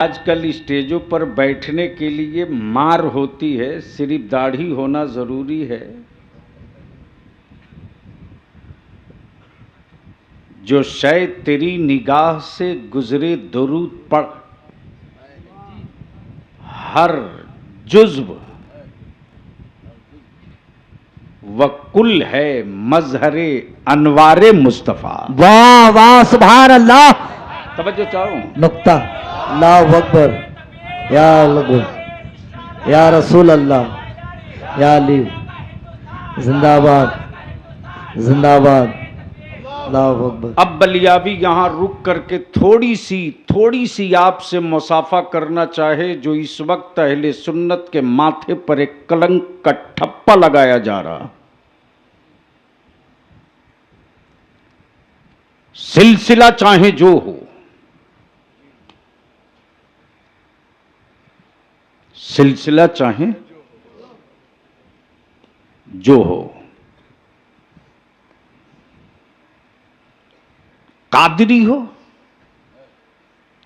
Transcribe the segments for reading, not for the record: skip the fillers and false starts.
आजकल स्टेजों पर बैठने के लिए मार होती है, सिर्फ दाढ़ी होना जरूरी है। जो शय तेरी निगाह से गुजरे दुरूद पढ़, हर जुज़्व व कुल है मजहरे अनवारे मुस्तफ़ा। वाह वाह सुभान अल्लाह। तवज्जो चाहो। नुक्ता अल्लाहु अकबर या अल्लाह या रसूल अल्लाह या अली जिंदाबाद जिंदाबाद अल्लाहु अकबर। अब बलियावी यहाँ रुक करके थोड़ी सी आपसे मुसाफा करना चाहे, जो इस वक्त अहले सुन्नत के माथे पर एक कलंक का ठप्पा लगाया जा रहा। सिलसिला चाहे जो हो, सिलसिला चाहे जो हो, कादरी हो,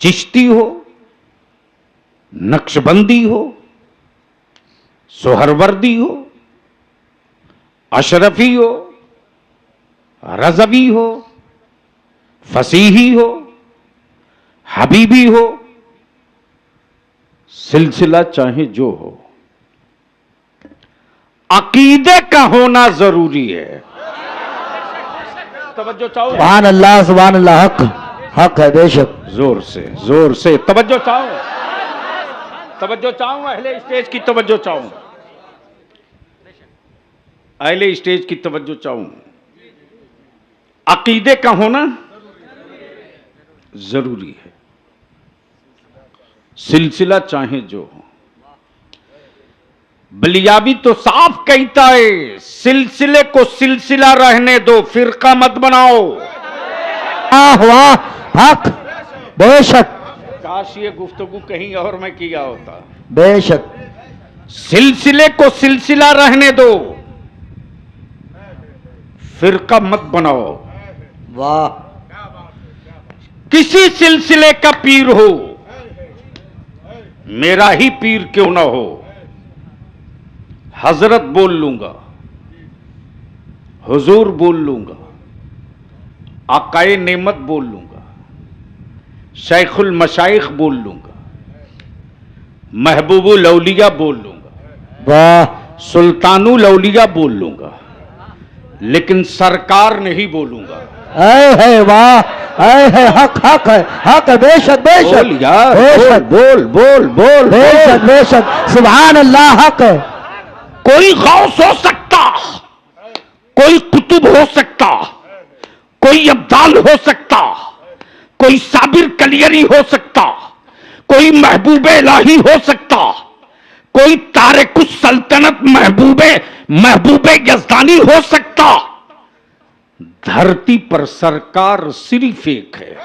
चिश्ती हो, नक्शबंदी हो, सोहरवर्दी हो, अशरफी हो, रज़वी हो, फसीही हो, हबीबी हो, सिलसिला चाहे जो हो, अकीदे का होना जरूरी है। तवज्जो चाहो। सुभान अल्लाह हक हक है बेशक। जोर से तवज्जो चाहो। अहले स्टेज की तवज्जो चाहो। अहले स्टेज की तवज्जो चाहो। अकीदे का होना जरूरी है, सिलसिला चाहे जो हो। बलियावी तो साफ कहता है, सिलसिले को सिलसिला रहने दो, फिरका मत बनाओ। वाह वाह हक बेशक। काश ये गुफ्तगू कहीं और में किया होता। बेशक। सिलसिले को सिलसिला रहने दो, फिरका मत बनाओ। वाह। किसी सिलसिले का पीर हो, मेरा ही पीर क्यों ना हो, हजरत बोल लूंगा, हुजूर बोल लूंगा, आकाए नेमत बोल लूंगा, शेखुल मशाइख बोल लूंगा, महबूबुल औलिया बोल लूंगा, वाह। सुल्तानुल औलिया बोल लूंगा, लेकिन सरकार नहीं बोलूंगा। है वाह है हक है बेशक बेशक। बोल यार, बोल बेशक बेशक सुभान अल्लाह हक है। कोई गौस हो सकता, कोई कुतुब हो सकता, कोई अब्दाल हो सकता, कोई साबिर कलियरी हो सकता, कोई महबूबे इलाही हो सकता, कोई तारिकुस सल्तनत महबूबे यज़दानी हो सकता। धरती पर सरकार सिर्फ एक है।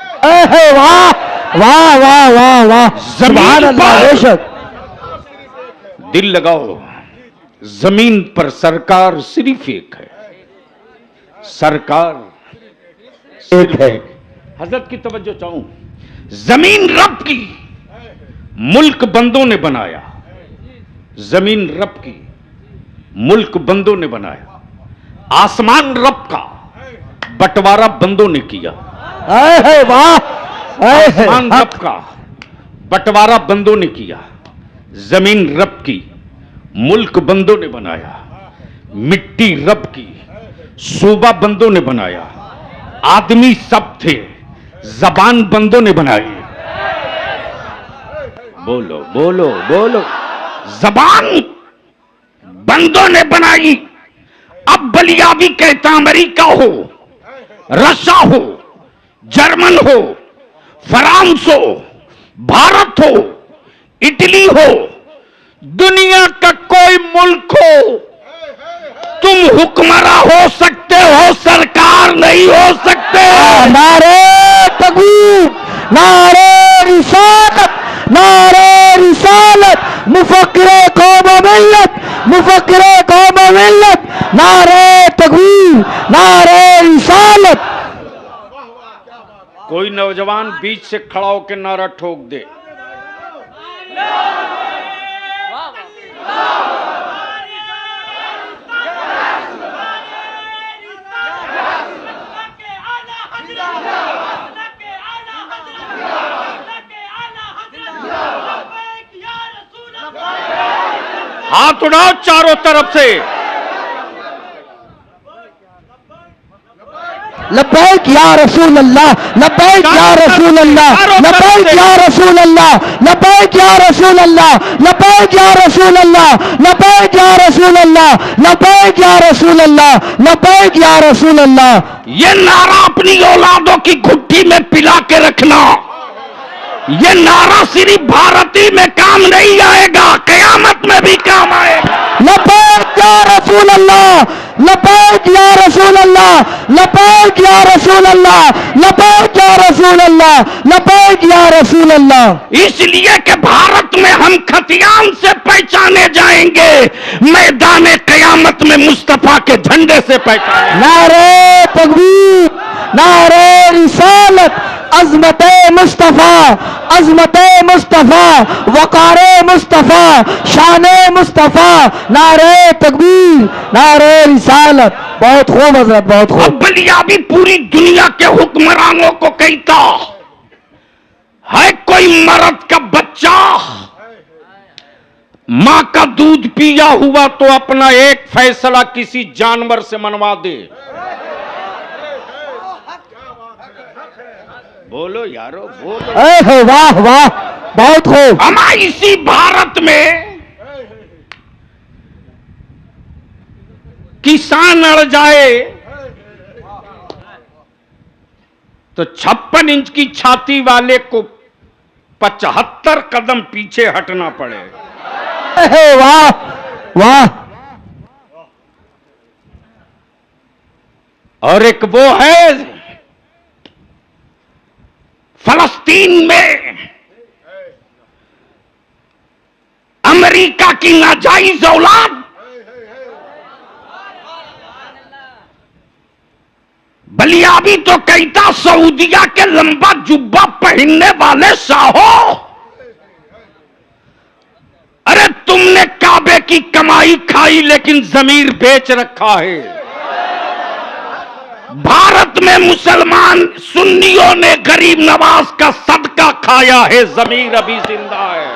वाह वाह वाह वाह वाह सुभान अल्लाह बेशक। दिल लगाओ, जमीन पर सरकार सिर्फ एक है, सरकार एक है। हजरत की तवज्जो चाहूं। जमीन रब की, मुल्क बंदों ने बनाया। जमीन रब की, मुल्क बंदों ने बनाया। आसमान रब का, बंटवारा बंदों ने किया। वाह। आसमान रब का, बंटवारा बंदों ने किया। जमीन रब की, मुल्क बंदों ने बनाया। मिट्टी रब की, सूबा बंदों ने बनाया। आदमी सब थे, जबान बंदों ने बनाई। बोलो। जबान बंदों ने बनाई। अब बलियावी कहता अमेरिका हो, रशिया हो, जर्मन हो, फ्रांस हो, भारत हो, इटली हो, दुनिया का कोई मुल्क हो, तुम हुक्मरां हो सकते हो, सरकार नहीं हो सकते। नारे तकबीर, नारे रिसालत, मुफक्किरे कौम मिल्लत, नारे तकबीर, नारे रिसालत। कोई नौजवान बीच से खड़ा होकर नारा ठोक दे, हाथ उठाओ चारों तरफ से। लब्बैक या रसूल अल्लाह, लब्बैक या रसूल अल्लाह, लब्बैक या रसूल अल्लाह, लब्बैक या रसूल अल्लाह, लब्बैक या रसूल अल्लाह, लब्बैक या रसूल अल्लाह, लब्बैक या रसूल अल्लाह, लब्बैक या रसूल अल्लाह। ये नारा अपनी औलादों की घुट्टी में पिला के रखना। ये नारा सिर्फ भारती में काम नहीं आएगा, कयामत में भी काम आएगा। लब्बैक या रसूल अल्लाह, लब्बैक या रसूल अल्लाह, लब्बैक या रसूल अल्लाह, लब्बैक या रसूल अल्लाह, लब्बैक या रसूल अल्लाह। इसलिए कि भारत में हम खतियान से पहचाने जाएंगे, मैदान कयामत में मुस्तफा के झंडे से पहचाने। नारे तकबीर, नारे रिसालत, अज़मत मुस्तफा, अज़मत मुस्तफा, वक़ार मुस्तफा, शान मुस्तफा, नारे तकबीर, नारे रिसालत। बहुत खूब हज़रत, बहुत खूब। अब बलियाबी पूरी दुनिया के हुक्मरानों को कहता है, कोई मर्द का बच्चा मां का दूध पिया हुआ तो अपना एक फैसला किसी जानवर से मनवा दे। बोलो यारो, बोलो। वाह वाह, बहुत खूब। हमारे इसी भारत में किसान अड़ जाए तो 56 इंच की छाती वाले को 75 कदम पीछे हटना पड़े। वाह वाह। और एक वो है फलस्तीन में अमेरिका की नाजायज औलाद बलियाबी तो कहता सऊदिया के लंबा जुब्बा पहनने वाले साहो, अरे तुमने काबे की कमाई खाई लेकिन जमीर बेच रखा है। भारत में मुसलमान सुन्नियों ने गरीब नवाज का सदका खाया है, जमीर अभी जिंदा है।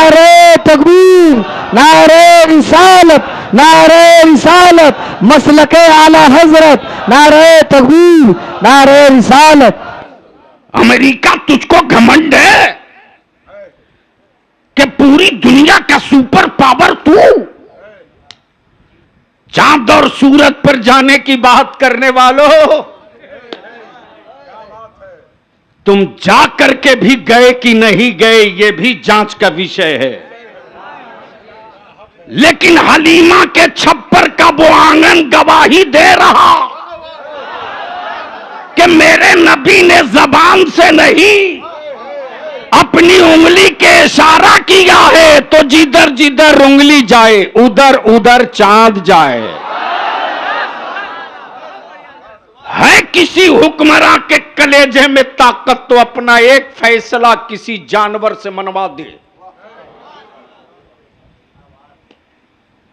नारे तकबीर, नारे रिसालत, नारे रिसालत, मसलके आला हजरत, नारे तकबीर, नारे रिसालत। अमेरिका तुझको घमंड है कि पूरी दुनिया का सुपर पावर तू, चांद और सूरज पर जाने की बात करने वालों, तुम जा करके भी गए कि नहीं गए ये भी जांच का विषय है। लेकिन हलीमा के छप्पर का वो आंगन गवाही दे रहा कि मेरे नबी ने जबान से नहीं अपनी उंगली के इशारा किया है, तो जिधर जिधर उंगली जाए उधर उधर चांद जाए। है किसी हुक्मरान के कलेजे में ताकत तो अपना एक फैसला किसी जानवर से मनवा दे।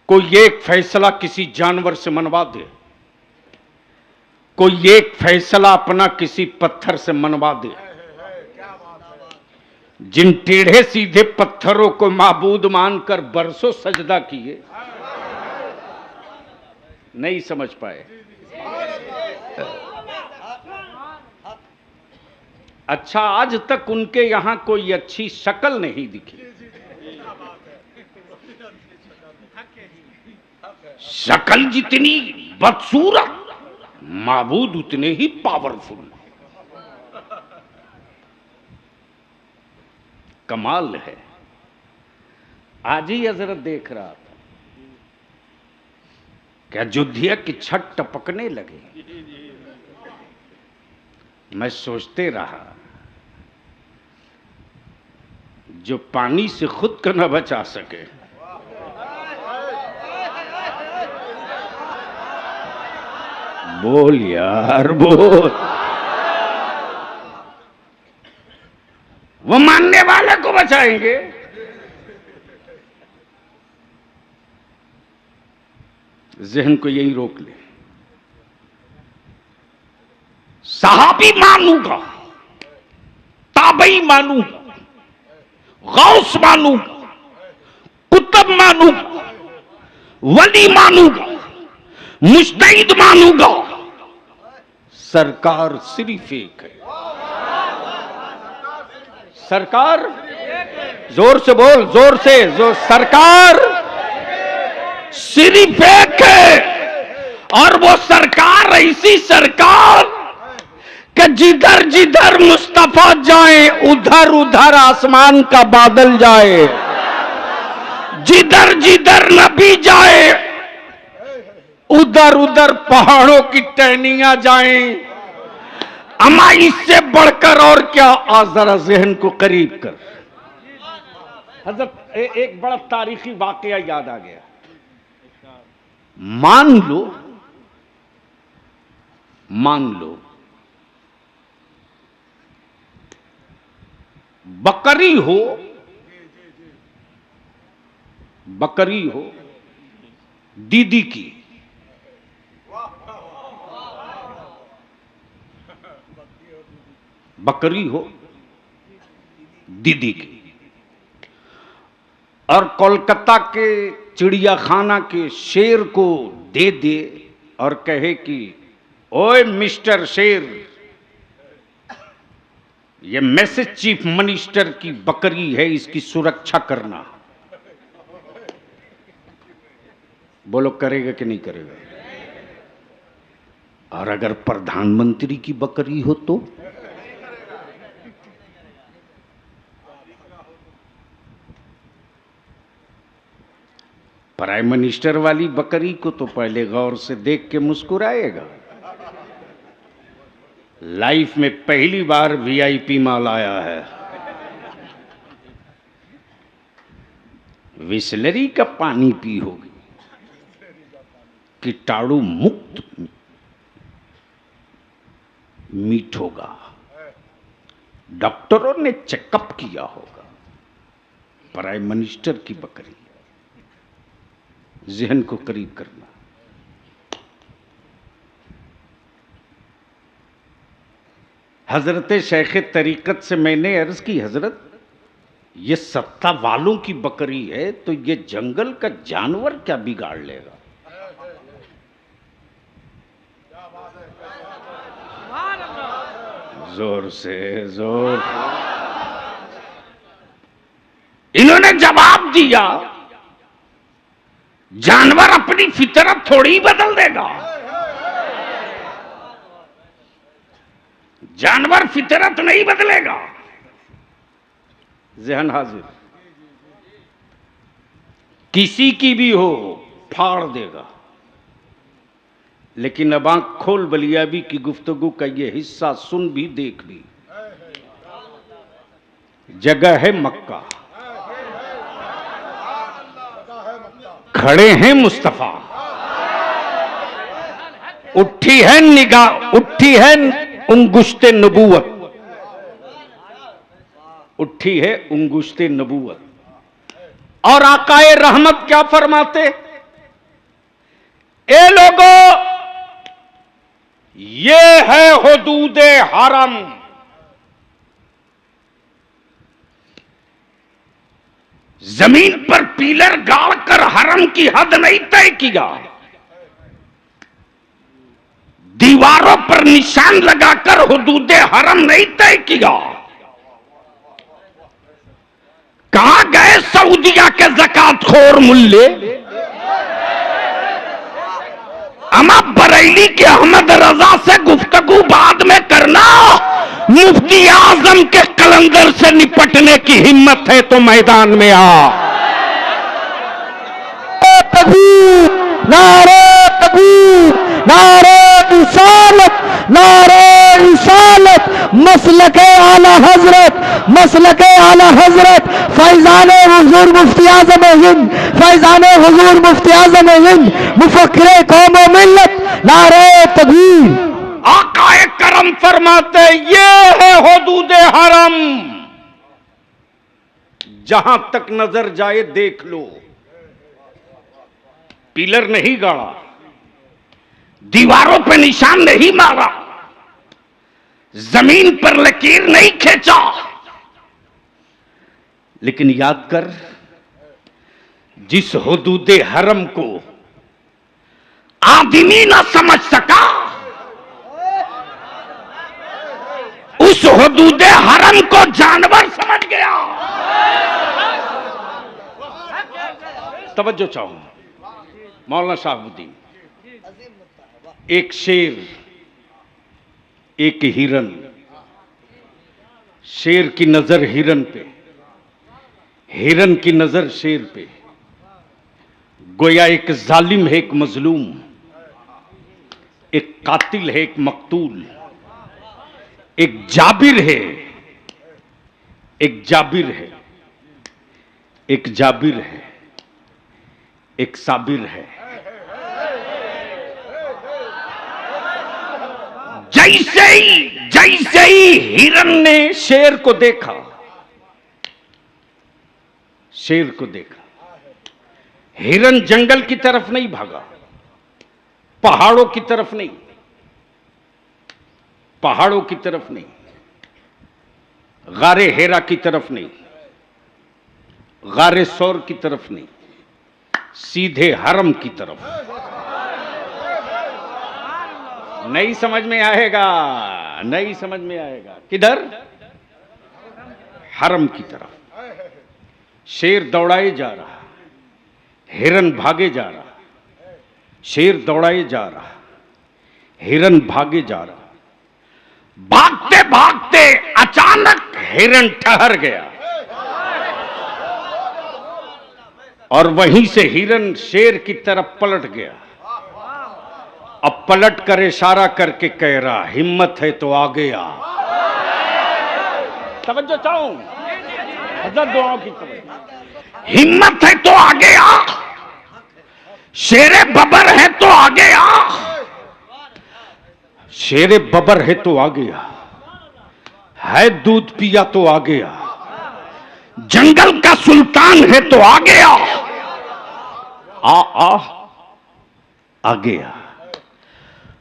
कोई एक फैसला किसी जानवर से मनवा दे, कोई एक फैसला अपना किसी पत्थर से मनवा दे। जिन टेढ़े सीधे पत्थरों को माबूद मानकर बरसों सजदा किए, नहीं समझ पाए। अच्छा, आज तक उनके यहां कोई अच्छी शक्ल नहीं दिखी। शक्ल जितनी बदसूरत, माबूद उतने ही पावरफुल। कमाल है। आज ही हजरत देख रहा था कि अयोध्या की छत टपकने लगे। मैं सोचते रहा, जो पानी से खुद को न बचा सके, बोल यार बोल। वो मानने वाले को बचाएंगे। जहन को यही रोक ले। सहाबी मानूंगा, ताबई मानूंगा, गौस मानूंगा, कुतुब मानूंगा, वली मानूंगा, मुज्तहिद मानूंगा, सरकार सिर्फ एक है। सरकार, जोर से बोल, जोर से, जो सरकार सिर्फ एक है। और वो सरकार ऐसी सरकार कि जिधर जिधर मुस्तफा जाए उधर उधर आसमान का बादल जाए, जिधर जिधर नबी जाए उधर उधर पहाड़ों की टहनियां जाएं। अमा इससे बढ़कर और क्या। आज जरा जहन को करीब कर। हजरत एक बड़ा तारीखी वाकया याद आ गया। मान लो बकरी हो दीदी की, बकरी हो दीदी की, और कोलकाता के चिड़ियाखाना के शेर को दे दे और कहे कि ओए मिस्टर शेर, ये मैसेज चीफ मिनिस्टर की बकरी है, इसकी सुरक्षा करना। बोलो करेगा कि नहीं करेगा? और अगर प्रधानमंत्री की बकरी हो तो प्राइम मिनिस्टर वाली बकरी को तो पहले गौर से देख के मुस्कुराएगा। लाइफ में पहली बार वीआईपी माल आया है, विसलरी का पानी पी होगी, कीटाणु मुक्त मीट होगा, डॉक्टरों ने चेकअप किया होगा। प्राइम मिनिस्टर की बकरी। जहन को करीब करना। हजरत शेख तरीकत से मैंने अर्ज की, हजरत ये सत्ता वालों की बकरी है तो ये जंगल का जानवर क्या बिगाड़ लेगा? जोर से जोर। इन्होंने जवाब दिया, जानवर अपनी फितरत थोड़ी ही बदल देगा। जानवर फितरत नहीं बदलेगा। जहन हाजिर, किसी की भी हो फाड़ देगा। लेकिन अब आंख खोल बलियाबी की गुफ्तगू का ये हिस्सा सुन भी देख भी। जगह है मक्का, खड़े हैं मुस्तफा, उठी है निगाह, उठी है उंगुश्ते नबूवत, उठी है उंगुश्ते नबूवत। और आकाए रहमत क्या फरमाते? ए लोगों, ये है हुदूदे हरम। जमीन पर पीलर गाड़कर हरम की हद नहीं तय किया, दीवारों पर निशान लगाकर हुदूदे हरम नहीं तय किया। कहां गए सऊदिया के ज़कातखोर मुल्ले? अमा बरेली के अहमद रजा से गुफ्तगू बाद में करना। मुफ्ती आजम के कलंदर से निपटने की हिम्मत है तो मैदान में आ। तकबीर, नारे तकबीर, नारे रिसालत, नारे रिसालत, मसलके आला हजरत, मसलके आला हजरत, फैजाने हुजूर मुफ्ती आजम हिंद, फैजाने हुजूर मुफ्ती आजम हिंद, मुफक्किरे कौम व मिल्लत, नारे तकबीर। आकाए करम फरमाते, ये है हुदूदे हरम। जहां तक नजर जाए देख लो। पिलर नहीं गाड़ा, दीवारों पे निशान नहीं मारा, जमीन पर लकीर नहीं खींचा, लेकिन याद कर, जिस हुदूदे हरम को आदमी ना समझ सका, उस हुदूदे हरम को जानवर समझ गया। तवज्जो चाहूं मौलाना शाहबुद्दीन, एक शेर, एक हिरन, शेर की नजर हिरन पे, हिरन की नजर शेर पे। गोया एक जालिम है, एक मजलूम, एक कातिल है, एक मकतूल, एक जाबिर है, एक जाबिर है, एक जाबिर है, एक साबिर है। जैसे ही हिरन ने शेर को देखा, शेर को देखा, हिरन जंगल की तरफ नहीं भागा, पहाड़ों की तरफ नहीं, पहाड़ों की तरफ नहीं, गारे हेरा की तरफ नहीं, गारे सौर की तरफ नहीं, सीधे हरम की तरफ। नहीं समझ में आएगा, नहीं समझ में आएगा। किधर? हरम की तरफ। शेर दौड़ाए जा रहा, हिरन भागे जा रहा, शेर दौड़ाए जा रहा, हिरन भागे जा रहा। भागते भागते अचानक हिरन ठहर गया और वहीं से हिरन शेर की तरफ पलट गया। अब पलट कर इशारा करके कह रहा, हिम्मत है तो आगे आ। तवज्जो चाहूं, हज़रत दुआओं की तवज्जो। हिम्मत है तो आगे आ, शेरे बबर है तो आगे आ, शेरे बबर है तो आगे आ, है दूध पिया तो आगे आ, जंगल का सुल्तान है तो आगे आ, आ आगे आ।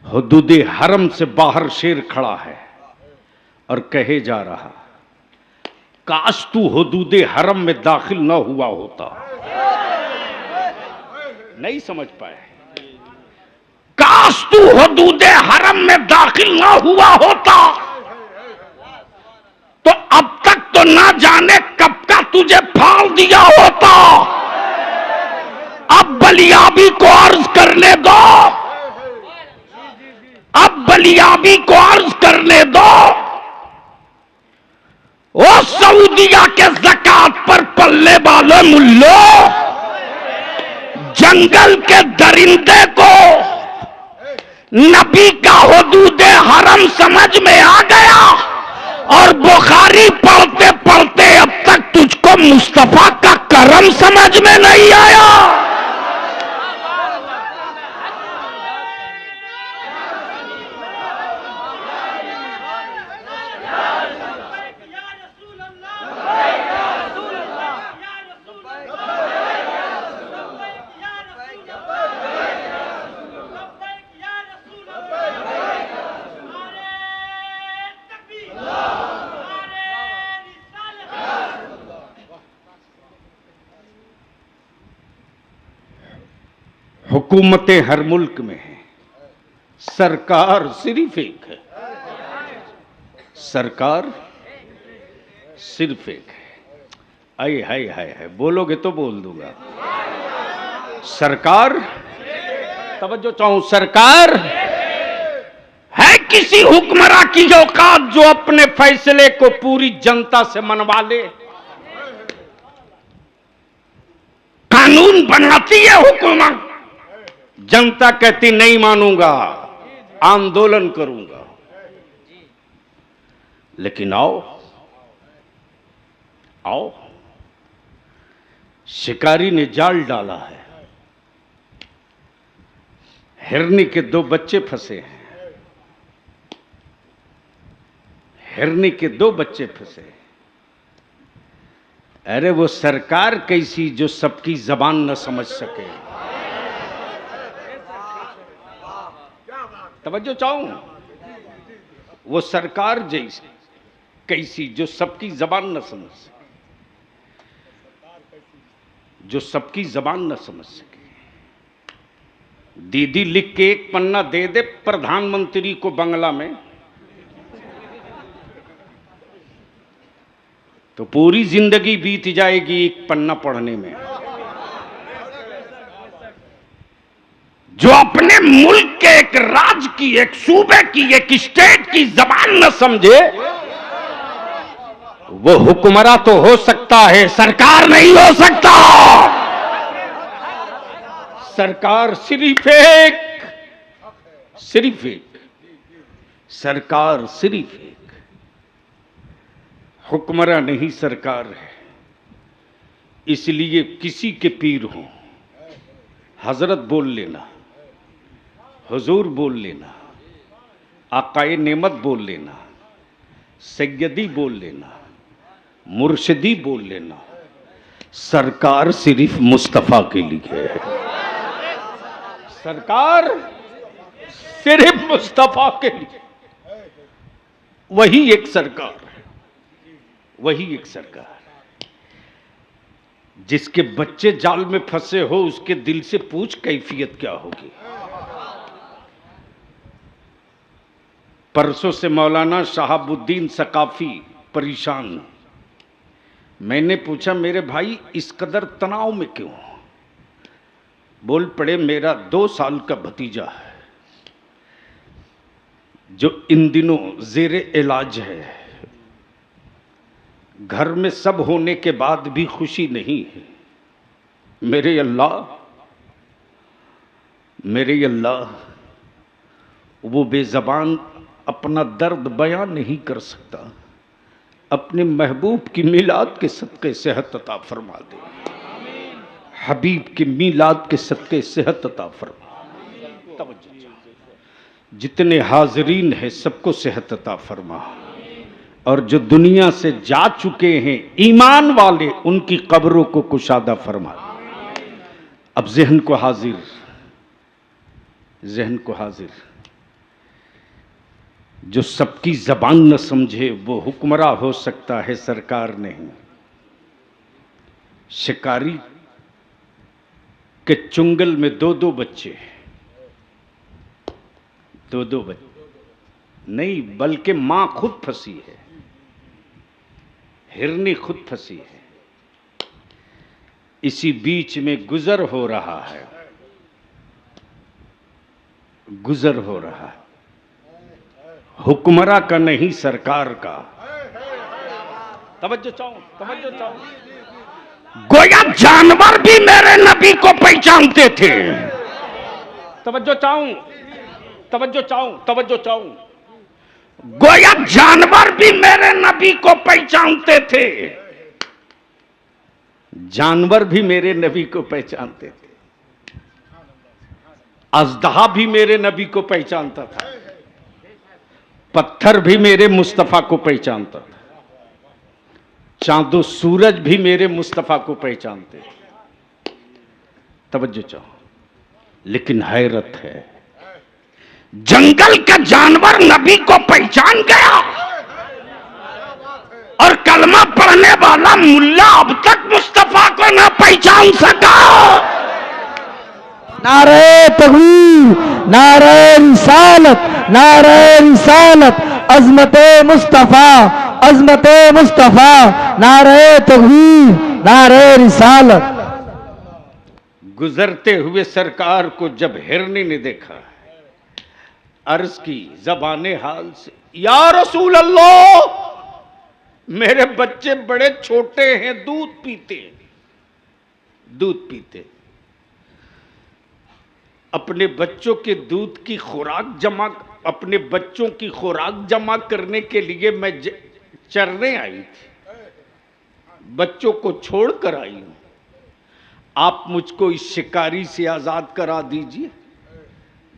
हुदूदे हरम से बाहर शेर खड़ा है और कहे जा रहा, काश तू हुदूदे हरम में दाखिल ना हुआ होता। नहीं समझ पाए। काश तू हुदूदे हरम में दाखिल ना हुआ होता तो अब तक तो ना जाने कब का तुझे फाड़ दिया होता। अब बलियाबी को अर्ज करने दो, अब बलियाबी को अर्ज करने दो। ओ सऊदिया के ज़कात पर पल्ले वाले मुल्लो, जंगल के दरिंदे को नबी का हुदूदे हरम समझ में आ गया और बुखारी पढ़ते पढ़ते अब तक तुझको मुस्तफा का करम समझ में नहीं आया। हुकूमतें हर मुल्क में है, सरकार सिर्फ एक है, सरकार सिर्फ एक है। आए हाय हाय हाय, बोलोगे तो बोल दूंगा। सरकार, तवज्जो चाहूं, सरकार है किसी हुक्मरां की औकात जो अपने फैसले को पूरी जनता से मनवा ले? कानून बनाती है हुकूमत, जनता कहती नहीं मानूंगा, आंदोलन करूंगा। लेकिन आओ आओ, शिकारी ने जाल डाला है, हिरनी के 2 बच्चे फंसे हैं, हिरनी के 2 बच्चे फंसे। अरे वो सरकार कैसी जो सबकी जबान न समझ सके। तवज्जो चाहूं, वो सरकार जैसी कैसी जो सबकी जबान न समझ सके, जो सबकी जबान न समझ सके। दीदी लिख के एक पन्ना दे दे प्रधानमंत्री को बंगला में, तो पूरी जिंदगी बीत जाएगी एक पन्ना पढ़ने में। जो अपने मुल्क के एक राज्य की, एक सूबे की, एक स्टेट की जबान न समझे, वो हुक्मरा तो हो सकता है, सरकार नहीं हो सकता। सरकार सिर्फ एक सरकार सिर्फ एक, हुक्मरा नहीं सरकार है। इसलिए किसी के पीर हो, हजरत बोल लेना, हुजूर बोल लेना, आकाए नेमत बोल लेना, सैयदी बोल लेना, मुर्शिदी बोल लेना, सरकार सिर्फ मुस्तफा के लिए है। सरकार सिर्फ मुस्तफा के लिए, वही एक सरकार है, वही एक सरकार। जिसके बच्चे जाल में फंसे हो उसके दिल से पूछ कैफियत क्या होगी। परसों से मौलाना शहाबुद्दीन सकाफी परेशान। मैंने पूछा मेरे भाई इस कदर तनाव में क्यों? बोल पड़े मेरा 2 साल का भतीजा है जो इन दिनों जेरे इलाज है। घर में सब होने के बाद भी खुशी नहीं है। मेरे अल्लाह, वो बेज़बान अपना दर्द बयान नहीं कर सकता। अपने महबूब की मिलाद के सदक़े सेहत अता फरमा दे। हबीब के मिलाद के सदक़े सेहत अता फरमा। जितने हाजरीन हैं सबको सेहत अता फरमा। और जो दुनिया से जा चुके हैं ईमान वाले, उनकी कब्रों को कुशादा फरमा। अब ज़हन को हाजिर, जो सबकी जबान न समझे वो हुक्मरान हो सकता है, सरकार नहीं। शिकारी के चुंगल में 2-2 बच्चे, 2-2 बच्चे नहीं बल्कि मां खुद फंसी है, हिरनी खुद फंसी है। इसी बीच में गुजर हो रहा है। हुक्मरा का नहीं सरकार का। तवज्जो चाहूं। गोया जानवर भी मेरे नबी को पहचानते थे। तवज्जो चाहूं। गोया जानवर भी मेरे नबी को पहचानते थे। जानवर भी मेरे नबी को पहचानते थे। अज़दहा भी मेरे नबी को पहचानता था। पत्थर भी मेरे मुस्तफा को पहचानता था। चांदो सूरज भी मेरे मुस्तफा को पहचानते थे। तवज्जो चाहो। लेकिन हैरत है, जंगल का जानवर नबी को पहचान गया और कलमा पढ़ने वाला मुल्ला अब तक मुस्तफा को ना पहचान सका। नारे तकबीर, नारे रिसालत, अज़मते मुस्तफा, नारे तकबीर, नारे रिसालत। गुजरते हुए सरकार को जब हिरनी ने देखा, अर्ज की ज़बाने हाल से, या रसूल अल्लाह, मेरे बच्चे बड़े छोटे हैं, दूध पीते। अपने बच्चों के दूध की खुराक जमा करने के लिए मैं चरने आई थी। बच्चों को छोड़कर आई हूं। आप मुझको इस शिकारी से आजाद करा दीजिए,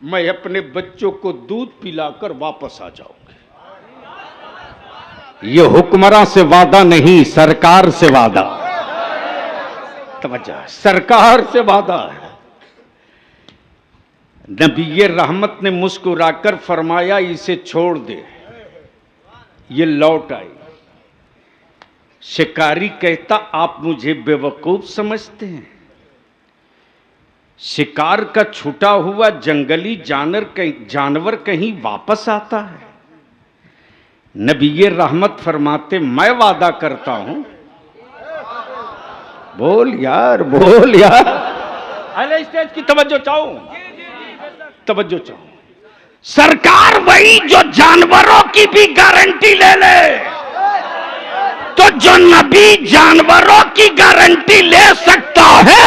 मैं अपने बच्चों को दूध पिलाकर वापस आ जाऊंगी। ये हुक्मरान से वादा नहीं, सरकार से वादा। तवज्जो, सरकार से वादा है। नबी रहमत ने मुस्कुराकर फरमाया इसे छोड़ दे, ये लौट आई। शिकारी कहता आप मुझे बेवकूफ समझते हैं, शिकार का छूटा हुआ जंगली जानवर कहीं वापस आता है? नबी रहमत फरमाते मैं वादा करता हूं। बोल यार, बोल यार, अरे स्टेज की तवज्जो चाहो, तवज्जो चाहो। सरकार वही जो जानवरों की भी गारंटी ले ले, तो जो नबी जानवरों की गारंटी ले सकता है,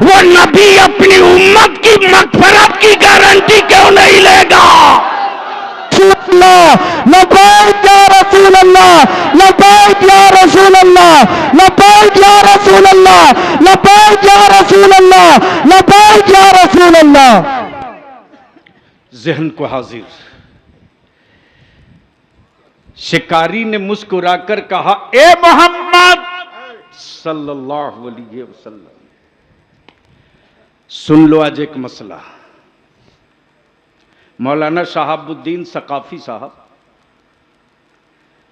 वो नबी अपनी उम्मत की मग़फ़िरत की गारंटी क्यों नहीं लेगा? लब्बैक या रसूल अल्लाह, लब्बैक या रसूल अल्लाह, लब्बैक या रसूल अल्लाह, लब्बैक या रसूल अल्लाह, लब्बैक या रसूल अल्लाह। ज़हन को हाजिर। शिकारी ने मुस्कुराकर कहा ए मोहम्मद सल्लल्लाहु अलैहि वसल्लम, सुन लो आज एक मसला। मौलाना शहाबुद्दीन सकाफी साहब,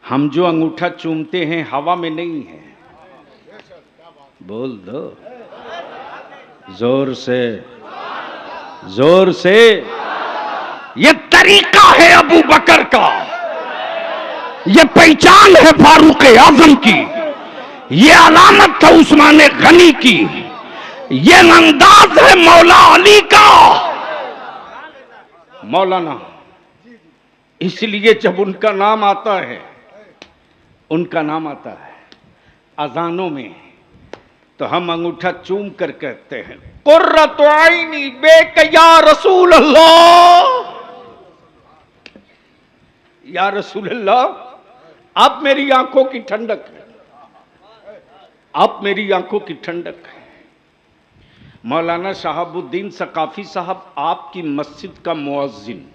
हम जो अंगूठा चूमते हैं हवा में नहीं है, बोल दो जोर से, जोर से। ये तरीका है अबू बकर का, ये पहचान है फारूक आजम की, ये अलामत है उस्मान गनी की, ये अंदाज है मौला अली का। मौलाना, इसलिए जब उनका नाम आता है, उनका नाम आता है अजानों में, तो हम अंगूठा चूम कर कहते हैं कुर्रतु आइनी बेक या रसूल अल्लाह, या रसूल अल्लाह, आप मेरी आंखों की ठंडक है, आप मेरी आंखों की ठंडक है। मौलाना शहाबुद्दीन सकाफी साहब, आपकी मस्जिद का मुअज्जिन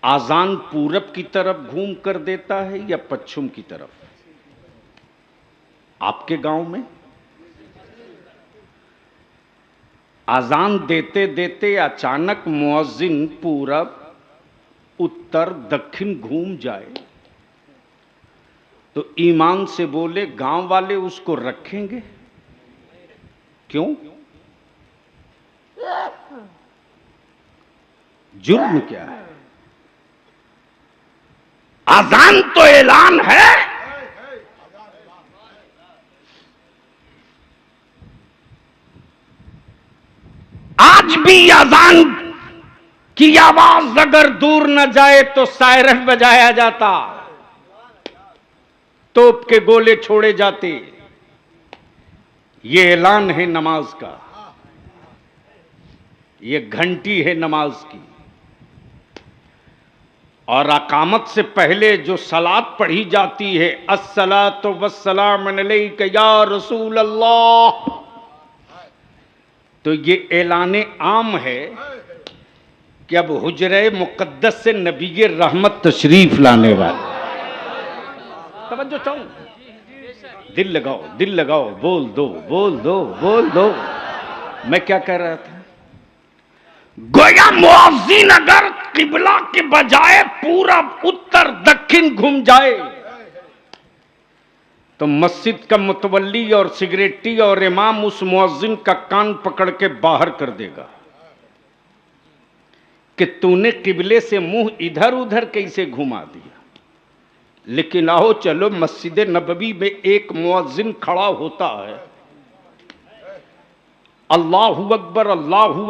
आजान पूरब की तरफ घूम कर देता है या पश्चिम की तरफ? आपके गांव में आजान देते देते अचानक मुअज्जिन पूरब, उत्तर, दक्षिण घूम जाए तो ईमान से बोले गांव वाले उसको रखेंगे? क्यों? जुर्म क्या है? अजान तो ऐलान है, आज भी अजान की आवाज अगर दूर न जाए तो सायरन बजाया जाता, तोप के गोले छोड़े जाते। ये ऐलान है नमाज का, ये घंटी है नमाज की। और अकामत से पहले जो सलात पढ़ी जाती है, अस्सलातु वस्सलाम अलैका या रसूल अल्लाह, तो ये ऐलान आम है कि अब हुजरे मुकद्दस से नबी रहमत तशरीफ लाने वाले। तवज्जो चाहूं, दिल लगाओ, दिल लगाओ, बोल दो, बोल दो, बोल दो। मैं क्या कह रहा था? गोया मुअज्जिन अगर किबला के बजाय पूरब, उत्तर, दक्षिण घूम जाए तो मस्जिद का मुतवल्ली और सिगरेटी और इमाम उस मुअज्जिन का कान पकड़ के बाहर कर देगा कि तूने किबले से मुंह इधर उधर कैसे घुमा दिया। लेकिन आओ चलो, मस्जिद नबवी में एक मुअज्जिन खड़ा होता है, अल्लाहु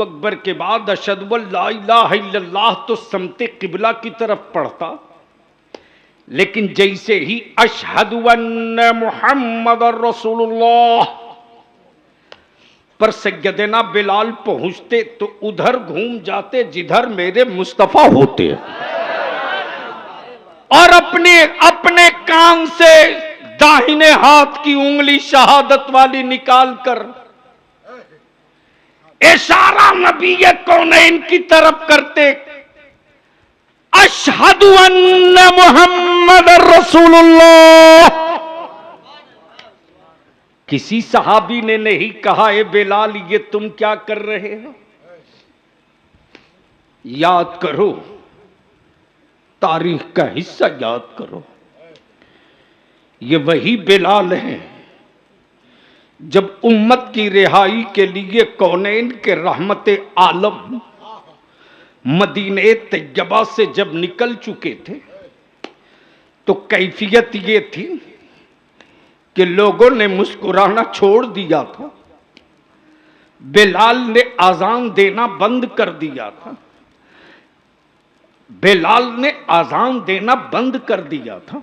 अकबर के बाद अशहदु अल्ला इलाहा इल्लल्लाह तो समते किबला की तरफ पढ़ता। लेकिन जैसे ही अशहदु अन्ना मुहम्मदुर रसूलुल्लाह पर सैयदना बिलाल पहुंचते तो उधर घूम जाते जिधर मेरे मुस्तफा होते, और अपने अपने कान से दाहिने हाथ की उंगली शहादत वाली निकाल कर इशारा नबी कौनैन की तरफ करते, अशहदु अन्ना मुहम्मदुर रसूलुल्लाह, किसी सहाबी ने नहीं कहा ए बिलाल ये तुम क्या कर रहे हो? याद करो, तारीख का हिस्सा याद करो। ये वही बिलाल हैं जब उम्मत की रिहाई के लिए कौनैन के रहमते आलम मदीने तैयबा से जब निकल चुके थे तो कैफियत ये थी कि लोगों ने मुस्कुराना छोड़ दिया था। बिलाल ने आजान देना बंद कर दिया था। बिलाल ने आजान देना बंद कर दिया था।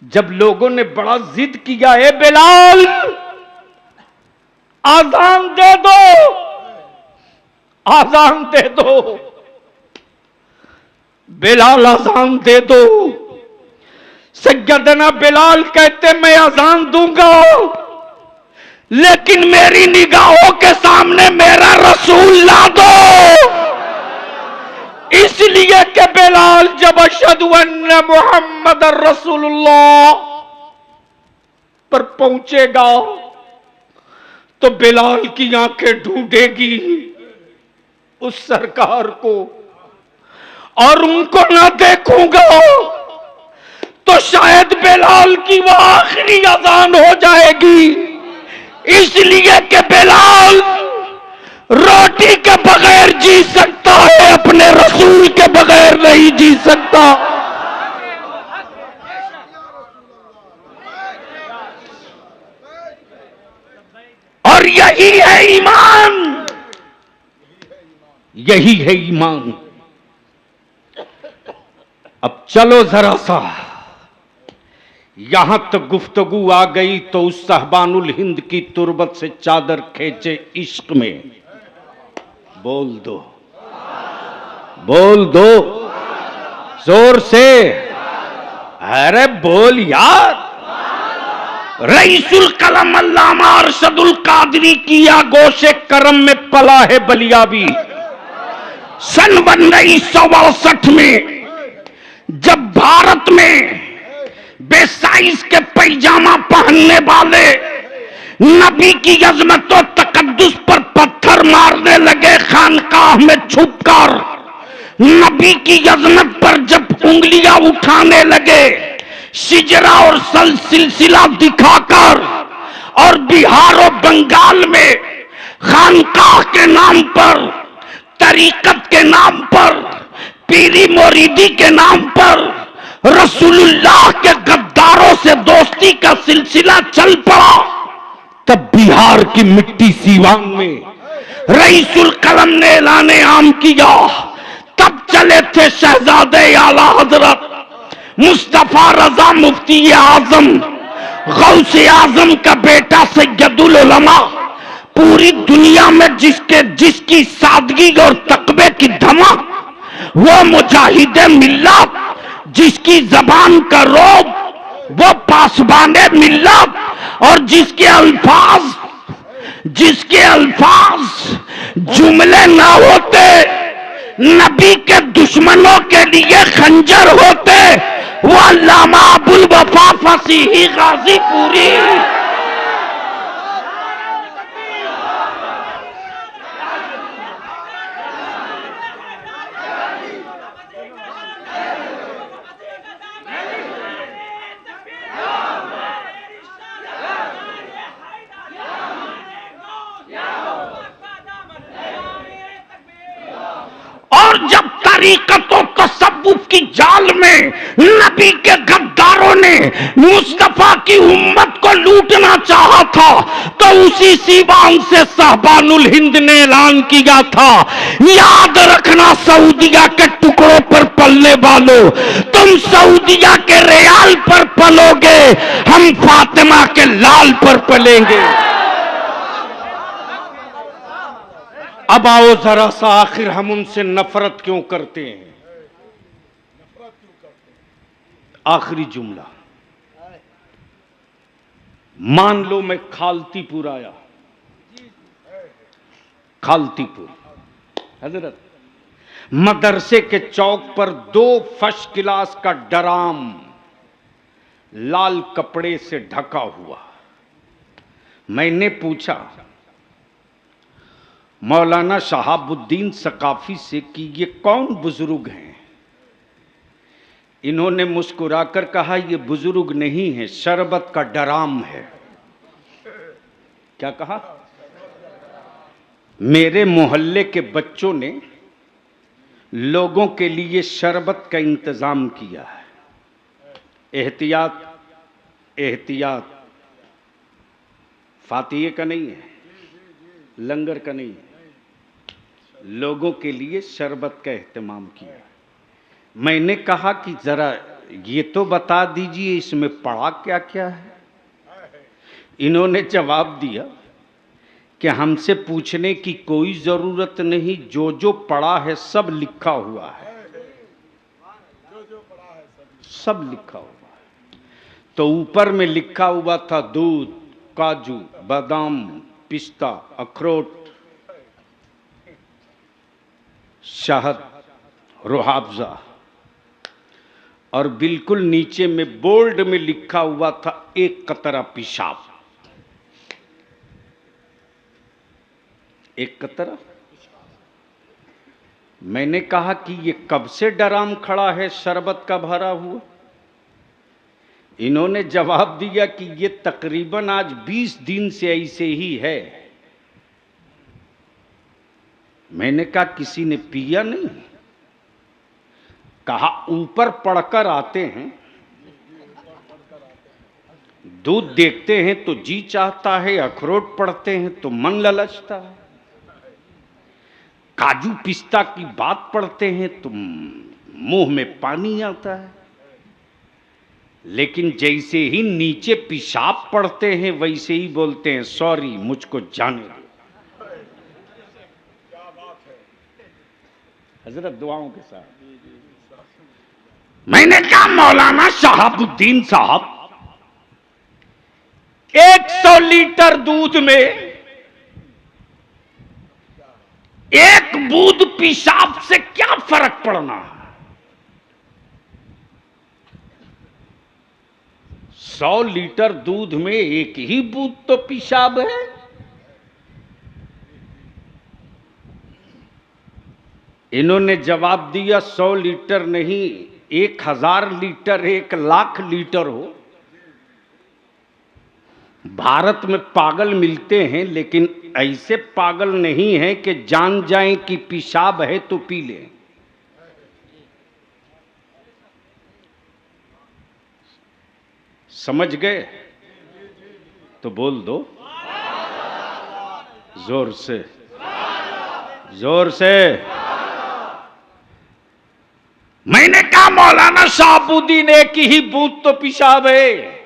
जब लोगों ने बड़ा जिद किया, ए बिलाल आजान दे दो, आजान दे दो, बिलाल आजान दे दो। सैयदना बिलाल कहते मैं आजान दूंगा लेकिन मेरी निगाहों के सामने मेरा रसूल ला दो। इसलिए कि बिलाल जब अशहदु अन्ना मुहम्मद रसूलुल्लाह पर पहुंचेगा तो बिलाल की आंखें ढूंढेगी उस सरकार को और उनको ना देखूंगा तो शायद बिलाल की वो आखिरी अजान हो जाएगी। इसलिए कि बिलाल रोटी के बगैर जी सकता है, अपने रसूल के बगैर नहीं जी सकता। और यही है ईमान, यही है ईमान। अब चलो जरा सा यहां तक गुफ्तगू आ गई तो उस सहबानुल हिंद की तुरबत से चादर खींचे इश्क में बोल दो, बोल दो जोर से, अरे बोल यार। रईसुल कलम अल्लामा अरशदुल कादरी की आगोशे करम में पला है बलियाबी। सन 1962 में जब भारत में बेसाइज के पैजामा पहनने वाले नबी की अजमत और तकद्दुस पर पत्थर मारने लगे, खानकाह में छुपकर नबी की अजमत पर जब उंगलियां उठाने लगे, सिजरा और सिलसिला दिखाकर, और बिहार और बंगाल में खानकाह के नाम पर, तरीकत के नाम पर, पीरी मुरीदी के नाम पर रसूलुल्लाह के गद्दारों से दोस्ती का सिलसिला चल पड़ा, तब बिहार की मिट्टी सीवान में रईसुल कलम ने ऐलाने आम किया। तब चले थे शहजादे आला हजरत मुस्तफा रजा मुफ्ती आजम गौसे आजम का बेटा सैयदुल उलमा। पूरी दुनिया में जिसकी सादगी और तकबे की धमक, वो मुजाहिदे मिल्लत, जिसकी जबान का रोब वो पासबाने मिल्लत, और जिसके अल्फाज जुमले ना होते, नबी के दुश्मनों के लिए खंजर होते, वो अल्लामा अबुल वफा फसीही गाजीपुरी। और जब तरीकत और तसव्वुफ की जाल में नबी के गद्दारों ने मुस्तफा की उम्मत को लूटना चाहा था, तो उसी सीवान से सहबानुल हिंद ने ऐलान किया था, याद रखना सऊदिया के टुकड़ों पर पलने वालों, तुम सऊदिया के रियाल पर पलोगे, हम फातिमा के लाल पर पलेंगे। अब आओ जरा सा, आखिर हम उनसे नफरत क्यों करते हैं? आखिरी जुमला, मान लो मैं खालतीपुर आया, खालतीपुर हजरत, मदरसे के चौक पर 2 फर्स्ट क्लास का ड्राम लाल कपड़े से ढका हुआ, मैंने पूछा मौलाना शहाबुद्दीन सकाफी से कि ये कौन बुजुर्ग हैं? इन्होंने मुस्कुराकर कहा ये बुजुर्ग नहीं है, शरबत का डराम है। क्या कहा? मेरे मोहल्ले के बच्चों ने लोगों के लिए शरबत का इंतजाम किया है। एहतियात एहतियात, फातिहे का नहीं है, लंगर का नहीं है, लोगों के लिए शरबत का एहतमाम किया। मैंने कहा कि जरा ये तो बता दीजिए इसमें पढ़ा क्या क्या है। इन्होंने जवाब दिया कि हमसे पूछने की कोई जरूरत नहीं, जो जो पढ़ा है सब लिखा हुआ है, सब लिखा हुआ है। तो ऊपर में लिखा हुआ था दूध, काजू, बादाम, पिस्ता, अखरोट, शहद, रूहाफ़ज़ा, और बिल्कुल नीचे में बोल्ड में लिखा हुआ था एक कतरा पेशाब। एक कतरा। मैंने कहा कि ये कब से डराम खड़ा है शरबत का भरा हुआ? इन्होंने जवाब दिया कि ये तकरीबन आज 20 दिन से ऐसे ही है। मैंने कहा किसी ने पिया नहीं? कहा ऊपर पढ़कर आते हैं, दूध देखते हैं तो जी चाहता है, अखरोट पढ़ते हैं तो मन ललचता है, काजू पिस्ता की बात पढ़ते हैं तो मुंह में पानी आता है, लेकिन जैसे ही नीचे पेशाब पढ़ते हैं वैसे ही बोलते हैं सॉरी मुझको जाने दो। हजरत दुआओं के साथ। मैंने कहा मौलाना शहाबुद्दीन साहब, 100 लीटर दूध में एक बूंद पेशाब से क्या फर्क पड़ना है? 100 लीटर दूध में एक ही बूंद तो पेशाब है। इन्होंने जवाब दिया 100 लीटर नहीं, 1000 लीटर, 1,00,000 लीटर हो। भारत में पागल मिलते हैं, लेकिन ऐसे पागल नहीं हैं कि जान जाएं कि पेशाब है तो पी लें। समझ गए? तो बोल दो जोर से, जोर से। मैंने कहा मौलाना शहाबुद्दीन एक ही बूंद तो पेशाब है।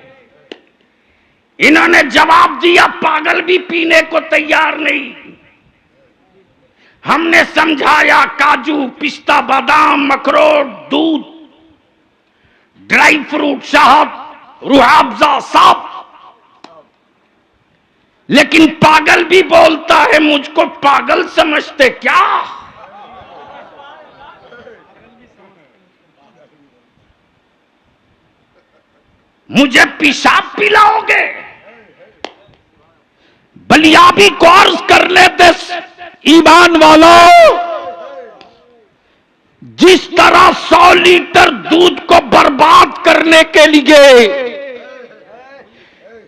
इन्होंने जवाब दिया पागल भी पीने को तैयार नहीं। हमने समझाया काजू, पिस्ता, बादाम, अखरोट, दूध, ड्राई फ्रूट, शहद, रूहाफ़ज़ा सब, लेकिन पागल भी बोलता है। मुझको पागल समझते क्या? मुझे पेशाब पिलाओगे? बलियाबी कोर्स कर लेते ईमान वालों। जिस तरह 100 लीटर दूध को बर्बाद करने के लिए